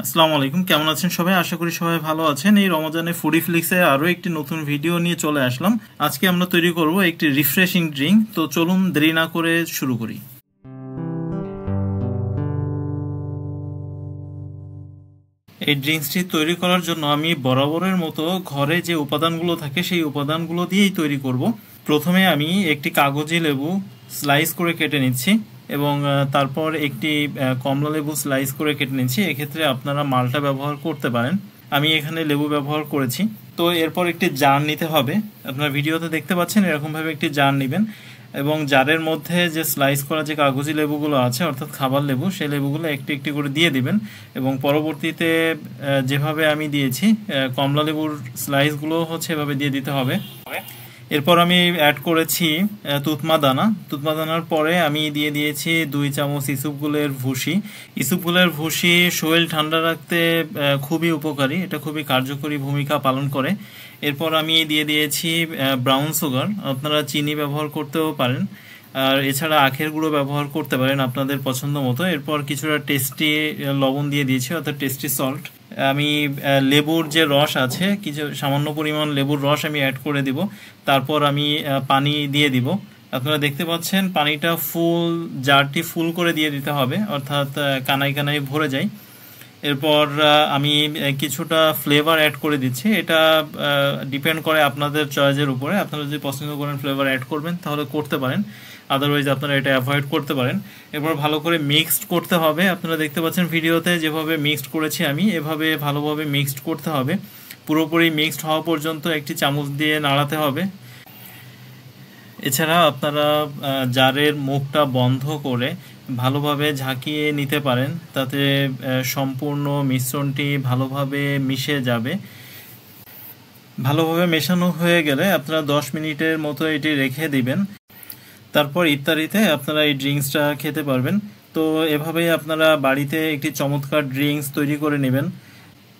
আসসালামু আলাইকুম, কেমন আছেন সবাই? আশা করি সবাই ভালো আছেন। এই রমজানে ফুডি ফ্লিক্সে আরও একটি নতুন ভিডিও নিয়ে চলে আসলাম। আজকে আমরা তৈরি করব একটি রিফ্রেশিং ড্রিঙ্ক। তো চলুন দেরি না করে শুরু করি। এই ড্রিঙ্কসটি তৈরি করার জন্য আমি বরাবরের মতো ঘরে যে উপাদানগুলো থাকে সেই উপাদানগুলো দিয়েই তৈরি করব। প্রথমে আমি একটি কাগজি লেবু স্লাইস করে কেটে নিচ্ছি এবং তারপর একটি কমলা লেবু স্লাইস করে কেটে নিচ্ছি। এক্ষেত্রে আপনারা মালটা ব্যবহার করতে পারেন, আমি এখানে লেবু ব্যবহার করেছি। তো এরপর একটি জার নিতে হবে। আপনারা ভিডিওতে দেখতে পাচ্ছেন এরকমভাবে একটি জার নেবেন এবং জারের মধ্যে যে স্লাইস করা যে কাগজি লেবুগুলো আছে অর্থাৎ খাবার লেবু, সেই লেবুগুলো একটি একটি করে দিয়ে দিবেন এবং পরবর্তীতে যেভাবে আমি দিয়েছি কমলা লেবুর স্লাইসগুলো এভাবে দিয়ে দিতে হবে। এরপর আমি অ্যাড করেছি তুতমা দানার পরে আমি দিয়ে দিয়েছি 2 চামচ ইসুপগুলের ভুসি। ইসুপগুলের ভুসি শরীর ঠান্ডা রাখতে খুবই উপকারী, এটা খুবই কার্যকরী ভূমিকা পালন করে। এরপর আমি দিয়ে দিয়েছি ব্রাউন সুগার, আপনারা চিনি ব্যবহার করতেও পারেন, আর এছাড়া আখের গুঁড়ো ব্যবহার করতে পারেন আপনাদের পছন্দ মতো। এরপর কিছুটা টেস্টি লবণ দিয়ে দিয়েছি অর্থাৎ টেস্টি সল্ট। আমি লেবুর যে রস আছে কিছু সামান্য পরিমাণ লেবুর রস আমি অ্যাড করে দিব। তারপর আমি পানি দিয়ে দিব। আপনারা দেখতে পাচ্ছেন পানিটা জারটি ফুল করে দিয়ে দিতে হবে অর্থাৎ কানায় কানায় ভরে যায়। এরপর আমি কিছুটা ফ্লেভার অ্যাড করে দিচ্ছি। এটা ডিপেন্ড করে আপনাদের চয়েসের উপরে, আপনারা যদি পছন্দ করেন ফ্লেভার অ্যাড করবেন তাহলে করতে পারেন, আদারওয়াইজ আপনারা এটা অ্যাভয়েড করতে পারেন। এরপর ভালো করে মিক্সড করতে হবে। আপনারা দেখতে পাচ্ছেন ভিডিওতে যেভাবে মিক্সড করেছি আমি, এভাবে ভালোভাবে মিক্সড করতে হবে। পুরোপুরি মিক্সড হওয়া পর্যন্ত একটি চামচ দিয়ে নাড়াতে হবে। এছাড়া আপনারা জারের মুখটা বন্ধ করে ভালোভাবে ঝাঁকিয়ে নিতে পারেন, তাতে সম্পূর্ণ মিশ্রণটি ভালোভাবে মিশে যাবে। ভালোভাবে মেশানো হয়ে গেলে আপনারা 10 মিনিটের মতো এটি রেখে দিবেন। তারপর ইফতারিতে আপনারা এই ড্রিঙ্কসটা খেতে পারবেন। তো এভাবেই আপনারা বাড়িতে একটি চমৎকার ড্রিঙ্কস তৈরি করে নেবেন।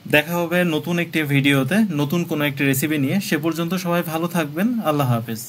দেখা হবে নতুন একটি ভিডিওতে নতুন কোনো একটি রেসিপি নিয়ে। সে পর্যন্ত সবাই ভালো থাকবেন। আল্লাহ হাফেজ।